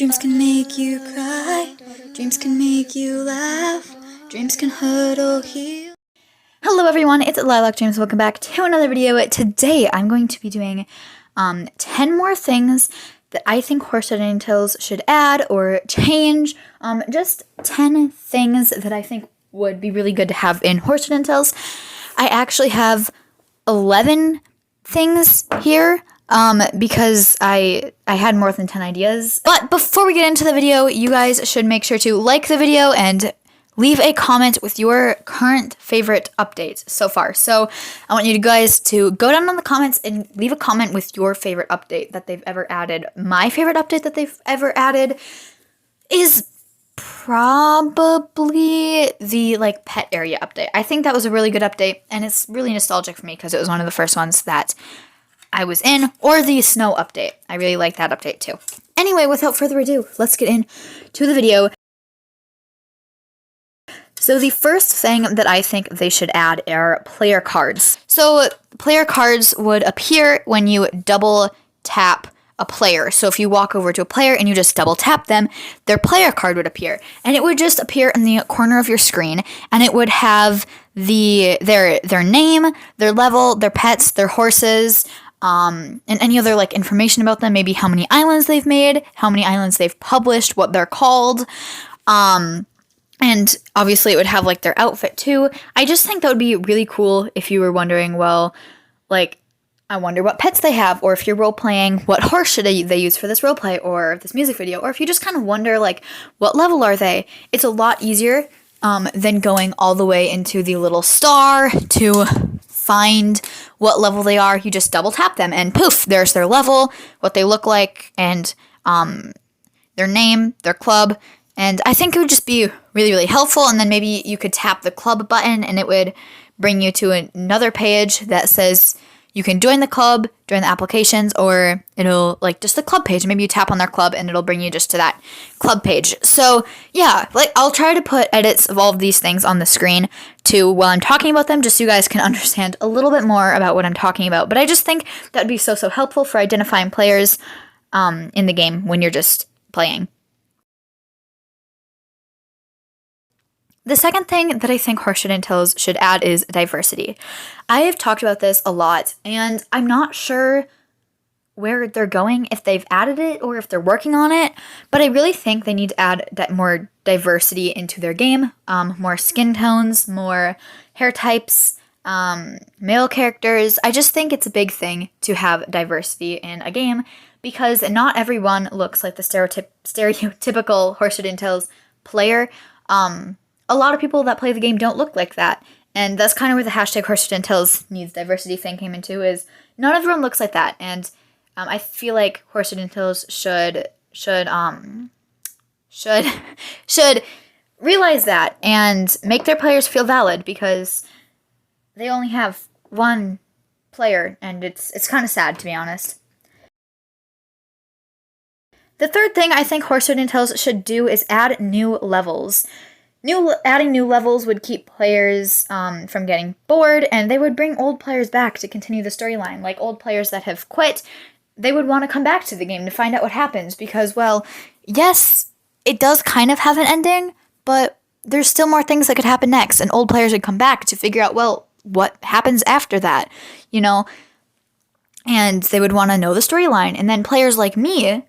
Dreams can make you cry, dreams can make you laugh, dreams can hurt or heal. Hello everyone, it's Lilac Dreams. Welcome back to another video. Today I'm going to be doing 10 more things that I think Horseshoe Tails should add or change. Just 10 things that I think would be really good to have in Horseshoe Tails. I actually have 11 things here. Because I had more than 10 ideas. But before we get into the video, you guys should make sure to like the video and leave a comment with your current favorite update so far. So I want you guys to go down in the comments and leave a comment with your favorite update that they've ever added. My favorite update that they've ever added is probably the pet area update. I think that was a really good update, and it's really nostalgic for me because it was one of the first ones that I was in, or the snow update. I really like that update too. Anyway, without further ado, let's get into the video. So the first thing that I think they should add are player cards. So player cards would appear when you double tap a player. So if you walk over to a player and you just double tap them, their player card would appear. And it would just appear in the corner of your screen, and it would have their name, their level, their pets, their horses, and any other information about them, maybe how many islands they've made, how many islands they've published, what they're called, and obviously it would have their outfit too. I just think that would be really cool if you were wondering, well, I wonder what pets they have, or if you're role-playing, what horse should they use for this roleplay or this music video, or if you just kind of wonder, what level are they? It's a lot easier than going all the way into the little star to find what level they are. You just double tap them and poof, there's their level, what they look like, and their name, their club. And I think it would just be really, really helpful. And then maybe you could tap the club button and it would bring you to another page that says you can join the club, join the applications, or it'll just the club page. Maybe you tap on their club and it'll bring you just to that club page. So yeah, I'll try to put edits of all of these things on the screen too while I'm talking about them, just so you guys can understand a little bit more about what I'm talking about. But I just think that would be so helpful for identifying players in the game when you're just playing. The second thing that I think Horseshoe Tails should add is diversity. I have talked about this a lot, and I'm not sure where they're going, if they've added it or if they're working on it, but I really think they need to add more diversity into their game, more skin tones, more hair types, male characters. I just think it's a big thing to have diversity in a game, because not everyone looks like the stereotypical Horseshoe Tails player. A lot of people that play the game don't look like that. And that's kind of where the hashtag Horseshoe Tails needs diversity thing came into, is not everyone looks like that. And I feel like Horseshoe Tails should realize that and make their players feel valid, because they only have one player, and it's kind of sad, to be honest. The third thing I think Horseshoe Tails should do is add new levels. Adding new levels would keep players from getting bored, and they would bring old players back to continue the storyline. Like old players that have quit, they would want to come back to the game to find out what happens, because, well, yes, it does kind of have an ending, but there's still more things that could happen next, and old players would come back to figure out, well, what happens after that, and they would want to know the storyline. And then players like me,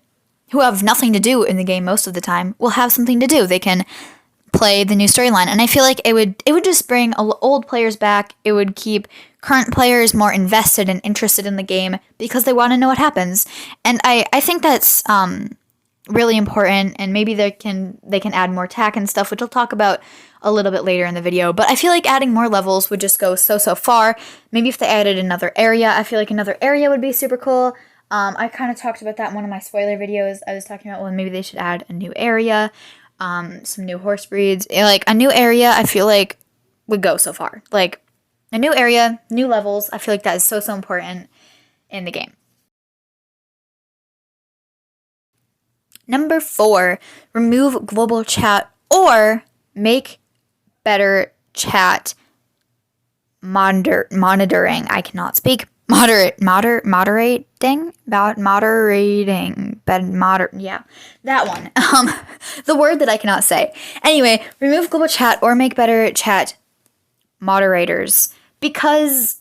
who have nothing to do in the game most of the time, will have something to do. They can play the new storyline, and I feel like it would just bring old players back. It would keep current players more invested and interested in the game, because they want to know what happens. And I think that's really important, and maybe they can add more tack and stuff, which I'll talk about a little bit later in the video. But I feel like adding more levels would just go so far. Maybe if they added another area, I feel like another area would be super cool. I kind of talked about that in one of my spoiler videos. I was talking about, well, maybe they should add a new area, some new horse breeds. A new area, I feel like would go so far. A new area, new levels, I feel like that is so important in the game. Number 4, remove global chat or make better chat monitoring. I cannot speak. Yeah, that one. The word that I cannot say. Anyway, remove global chat or make better chat moderators, because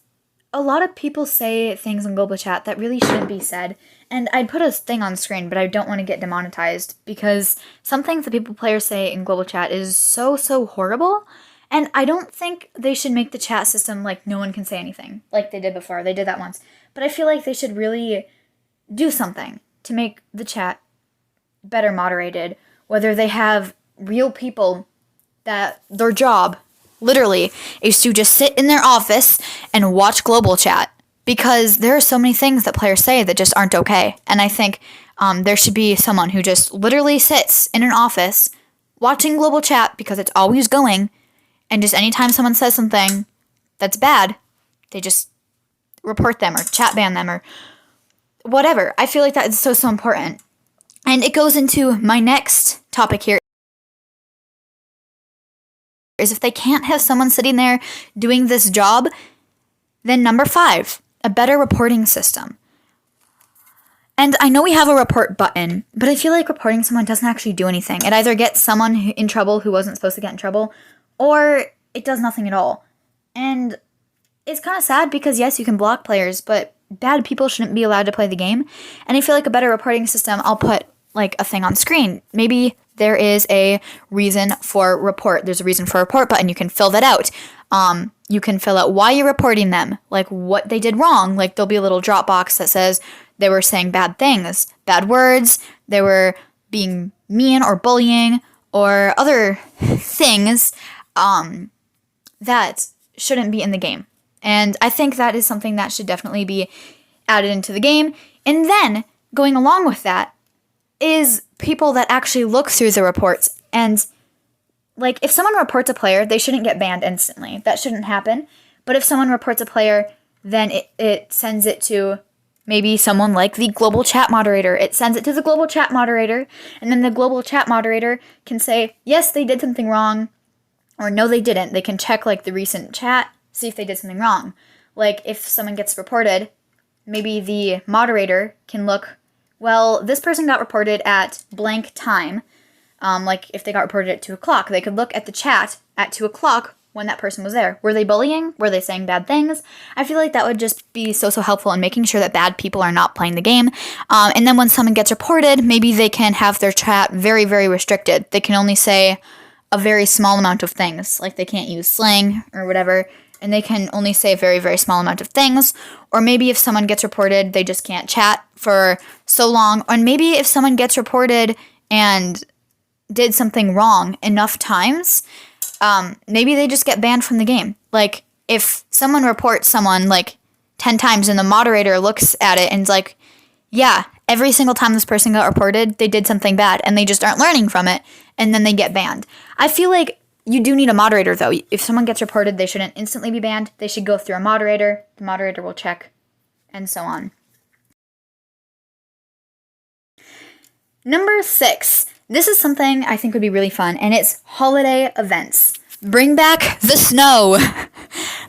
a lot of people say things in global chat that really shouldn't be said. And I'd put a thing on screen, but I don't want to get demonetized, because some things that players say in global chat is so horrible. And I don't think they should make the chat system like no one can say anything, like they did before. They did that once. But I feel like they should really do something to make the chat better moderated, whether they have real people that their job, literally, is to just sit in their office and watch global chat. Because there are so many things that players say that just aren't okay. And I think there should be someone who just literally sits in an office watching global chat, because it's always going, and just anytime someone says something that's bad, they just report them or chat ban them or whatever. I feel like that is so important. And it goes into my next topic here, is if they can't have someone sitting there doing this job, then number 5, a better reporting system. And I know we have a report button, but I feel like reporting someone doesn't actually do anything. It either gets someone in trouble who wasn't supposed to get in trouble, or it does nothing at all. And it's kind of sad, because yes, you can block players, but bad people shouldn't be allowed to play the game. And I feel like a better reporting system, I'll put like a thing on screen. Maybe there is a reason for report. There's a reason for report button. You can fill that out. You can fill out why you're reporting them, like what they did wrong. Like there'll be a little drop box that says they were saying bad things, bad words, they were being mean or bullying or other things that shouldn't be in the game. And I think that is something that should definitely be added into the game. And then, going along with that, is people that actually look through the reports. And, like, if someone reports a player, they shouldn't get banned instantly. That shouldn't happen. But if someone reports a player, then it sends it to maybe someone like the global chat moderator. It sends it to the global chat moderator, and then the global chat moderator can say, yes, they did something wrong, or no, they didn't. They can check, like, the recent chat, see if they did something wrong. Like, if someone gets reported, maybe the moderator can look, well, this person got reported at blank time. Like, if they got reported at 2 o'clock, they could look at the chat at 2 o'clock when that person was there. Were they bullying? Were they saying bad things? I feel like that would just be so helpful in making sure that bad people are not playing the game. And then when someone gets reported, maybe they can have their chat very, very restricted. They can only say a very small amount of things. Like, they can't use slang or whatever, and they can only say a very, very small amount of things. Or maybe if someone gets reported, they just can't chat for so long. Or maybe if someone gets reported and did something wrong enough times, maybe they just get banned from the game. Like, if someone reports someone, like, 10 times and the moderator looks at it and is like, yeah, every single time this person got reported, they did something bad, and they just aren't learning from it, and then they get banned. I feel like you do need a moderator, though. If someone gets reported, they shouldn't instantly be banned. They should go through a moderator. The moderator will check, and so on. Number 6. This is something I think would be really fun, and it's holiday events. Bring back the snow.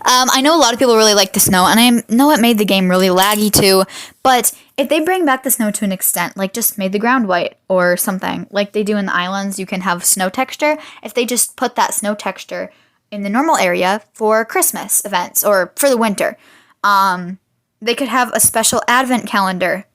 I know a lot of people really like the snow, and I know it made the game really laggy too, but if they bring back the snow to an extent, like just made the ground white or something, like they do in the islands, you can have snow texture. If they just put that snow texture in the normal area for Christmas events or for the winter, they could have a special advent calendar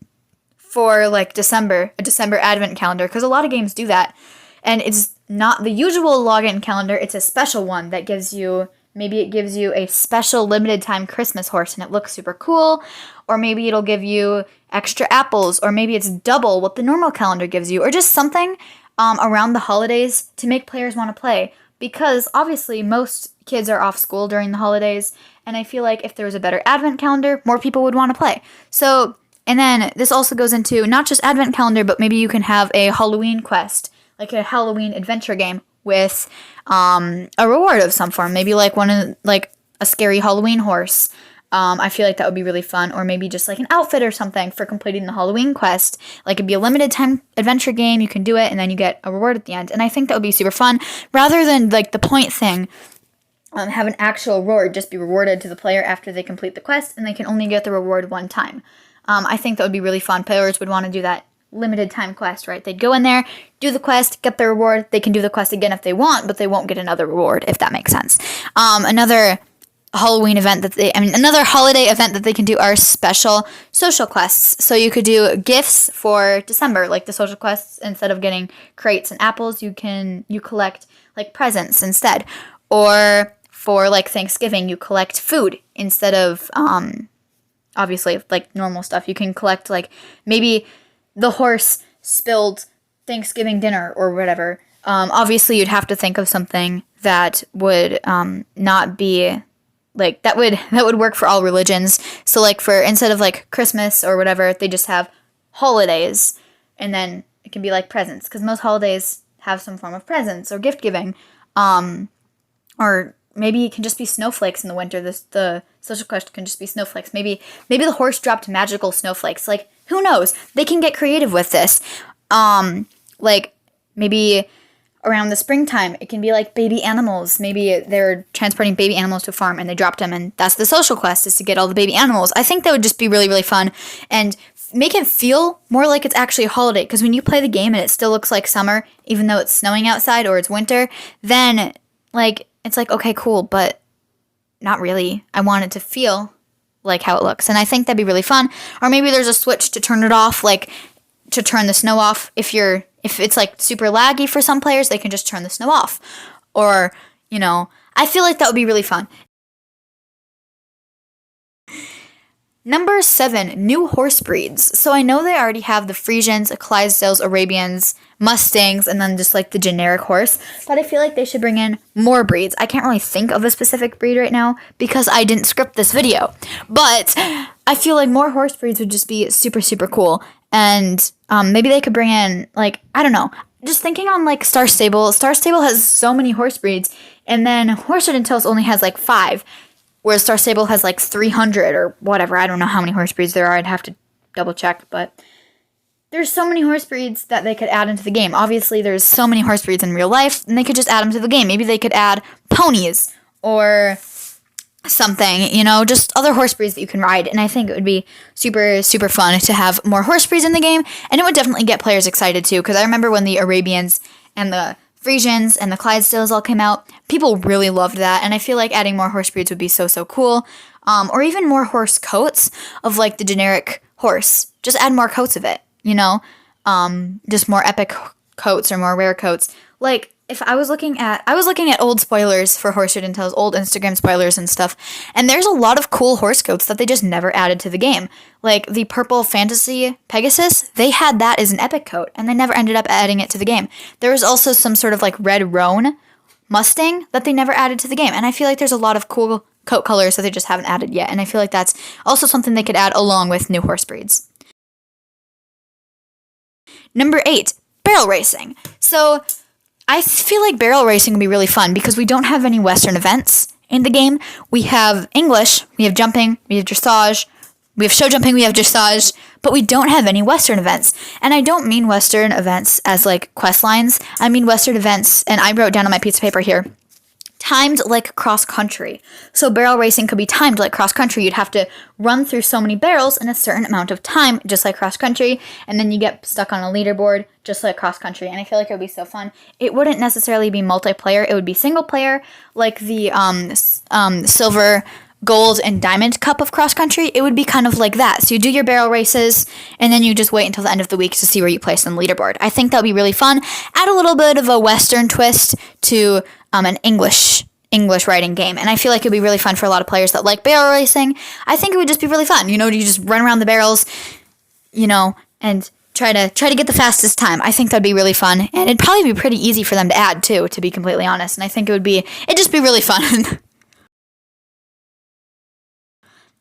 for like December, a December advent calendar, because a lot of games do that. And it's not the usual login calendar, it's a special one that gives you, maybe it gives you a special limited time Christmas horse and it looks super cool, or maybe it'll give you extra apples, or maybe it's double what the normal calendar gives you, or just something around the holidays to make players want to play. Because obviously most kids are off school during the holidays, and I feel like if there was a better advent calendar, more people would want to play. So, and then this also goes into not just advent calendar, but maybe you can have a Halloween quest, like a Halloween adventure game with a reward of some form. Maybe like like a scary Halloween horse. I feel like that would be really fun. Or maybe just like an outfit or something for completing the Halloween quest. Like, it'd be a limited time adventure game. You can do it and then you get a reward at the end. And I think that would be super fun. Rather than like the point thing have an actual reward just be rewarded to the player after they complete the quest, and they can only get the reward one time. I think that would be really fun. Players would want to do that limited time quest, right? They'd go in there, do the quest, get the reward. They can do the quest again if they want, but they won't get another reward, if that makes sense. Another holiday event that they can do are special social quests. So you could do gifts for December, like the social quests. Instead of getting crates and apples, you collect like presents instead. Or for like Thanksgiving, you collect food instead of obviously like normal stuff. You can collect like maybe the horse spilled Thanksgiving dinner or whatever. Obviously, you'd have to think of something that would not be like that would work for all religions. So like for instead of like Christmas or whatever, they just have holidays, and then it can be like presents, because most holidays have some form of presents or gift giving. Or maybe it can just be snowflakes in the winter. The social quest can just be snowflakes. Maybe the horse dropped magical snowflakes. Like, who knows? They can get creative with this. Like maybe around the springtime, it can be like baby animals. Maybe they're transporting baby animals to a farm and they dropped them, and that's the social quest, is to get all the baby animals. I think that would just be really, really fun and make it feel more like it's actually a holiday. Because when you play the game and it still looks like summer, even though it's snowing outside or it's winter, then like it's like, okay, cool, but not really. I want it to feel like how it looks, and I think that'd be really fun. Or maybe there's a switch to turn it off, like to turn the snow off. If it's like super laggy for some players, they can just turn the snow off. Or, I feel like that would be really fun. Number 7, new horse breeds. So I know they already have the Friesians, Clydesdales, Arabians, Mustangs, and then just like the generic horse, but I feel like they should bring in more breeds. I can't really think of a specific breed right now because I didn't script this video, but I feel like more horse breeds would just be super, super cool. And maybe they could bring in, like, I don't know, just thinking on like Star Stable. Star Stable has so many horse breeds, and then Horseshoe and Tails only has like 5. Whereas Star Stable has like 300 or whatever. I don't know how many horse breeds there are. I'd have to double check. But there's so many horse breeds that they could add into the game. Obviously, there's so many horse breeds in real life, and they could just add them to the game. Maybe they could add ponies or something, just other horse breeds that you can ride. And I think it would be super, super fun to have more horse breeds in the game. And it would definitely get players excited too. Because I remember when the Arabians and the Friesians and the Clydesdales all came out, people really loved that, and I feel like adding more horse breeds would be so, so cool. Or even more horse coats of like the generic horse. Just add more coats of it, just more epic coats or more rare coats. Like if I was looking at old spoilers for Horseshoe and Tails, old Instagram spoilers and stuff, and there's a lot of cool horse coats that they just never added to the game. Like the purple fantasy Pegasus, they had that as an epic coat, and they never ended up adding it to the game. There was also some sort of like red roan Mustang that they never added to the game, and I feel like there's a lot of cool coat colors that they just haven't added yet, and I feel like that's also something they could add along with new horse breeds. Number 8, barrel racing. So I feel like barrel racing would be really fun because we don't have any Western events in the game. We have English, we have jumping, we have dressage, we have show jumping, we have dressage, but we don't have any Western events. And I don't mean Western events as like quest lines. I mean Western events, and I wrote down on my piece of paper here, timed like cross country. So barrel racing could be timed like cross country. You'd have to run through so many barrels in a certain amount of time, just like cross country, and then you get stuck on a leaderboard, just like cross country. And I feel like it would be so fun. It wouldn't necessarily be multiplayer. It would be single player, like the silver, gold, and diamond cup of cross country. It would be kind of like that. So you do your barrel races, and then you just wait until the end of the week to see where you place on the leaderboard. I think that would be really fun. Add a little bit of a Western twist to an English writing game, and I feel like it'd be really fun for a lot of players that like barrel racing. I think it would just be really fun. You just run around the barrels, and try to get the fastest time. I think that'd be really fun, and it'd probably be pretty easy for them to add too, to be completely honest. And I think it'd just be really fun.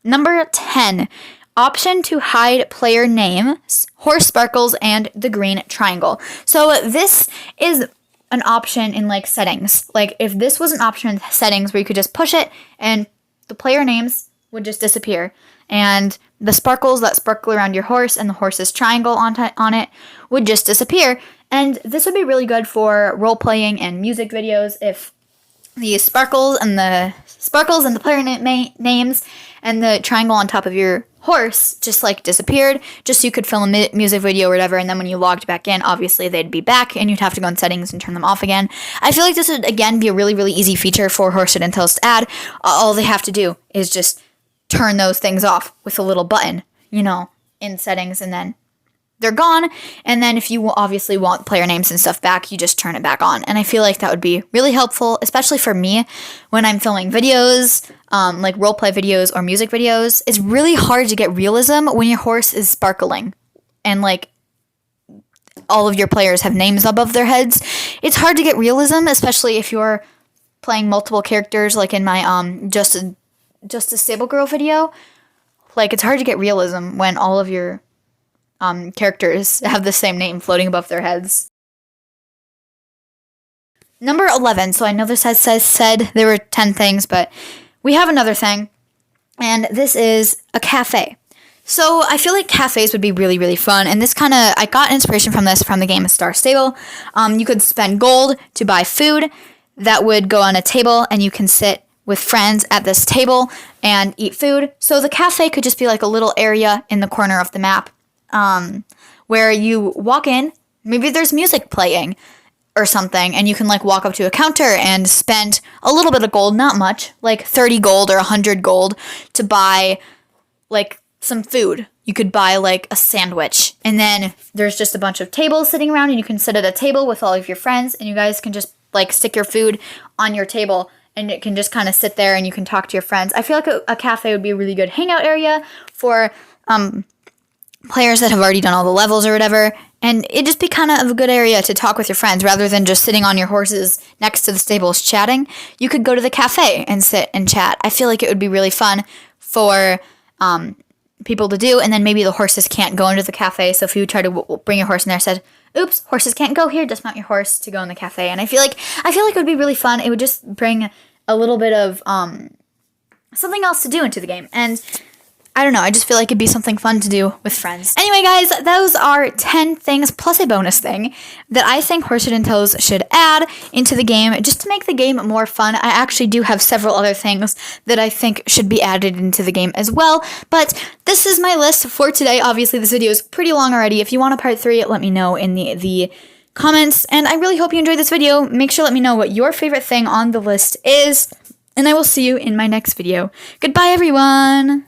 Number 10, option to hide player names, horse sparkles, and the green triangle. So this is an option in like settings. Like if this was an option in settings where you could just push it and the player names would just disappear, and the sparkles that sparkle around your horse and the horse's triangle on it would just disappear. And this would be really good for role playing and music videos if the sparkles and the player names and the triangle on top of your horse just like disappeared, just so you could film a music video or whatever, and then when you logged back in, obviously they'd be back and you'd have to go in settings and turn them off again. I feel like this would again be a really, really easy feature for Horseshit and Tails to add. All they have to do is just turn those things off with a little button, you know, in settings, and then they're gone. And then if you obviously want player names and stuff back, you just turn it back on. And I feel like that would be really helpful, especially for me when I'm filming videos, like roleplay videos or music videos. It's really hard to get realism when your horse is sparkling and like all of your players have names above their heads. It's hard to get realism, especially if you're playing multiple characters, like in my Just a Stable Girl video. Like, it's hard to get realism when all of your characters have the same name floating above their heads. Number 11. So I know this said there were 10 things, but we have another thing, and this is a cafe. So I feel like cafes would be really, really fun, and this I got inspiration from this from the game Star Stable. You could spend gold to buy food that would go on a table, and you can sit with friends at this table and eat food. So the cafe could just be like a little area in the corner of the map, where you walk in, maybe there's music playing or something, and you can like walk up to a counter and spend a little bit of gold, not much, like 30 gold or 100 gold to buy like some food. You could buy like a sandwich, and then there's just a bunch of tables sitting around, and you can sit at a table with all of your friends, and you guys can just like stick your food on your table, and it can just kind of sit there, and you can talk to your friends. I feel like a cafe would be a really good hangout area for players that have already done all the levels or whatever, and it'd just be kind of a good area to talk with your friends rather than just sitting on your horses next to the stables chatting. You could go to the cafe and sit and chat. I feel like it would be really fun for people to do, and then maybe the horses can't go into the cafe, so if you try to bring your horse in there, said, oops, horses can't go here, dismount your horse to go in the cafe. And I feel like it would be really fun. It would just bring a little bit of something else to do into the game, and I don't know, I just feel like it'd be something fun to do with friends. Anyway, guys, those are 10 things plus a bonus thing that I think Horseshit and Toes should add into the game just to make the game more fun. I actually do have several other things that I think should be added into the game as well, but this is my list for today. Obviously, this video is pretty long already. If you want a part 3, let me know in the comments, and I really hope you enjoyed this video. Make sure to let me know what your favorite thing on the list is, and I will see you in my next video. Goodbye, everyone!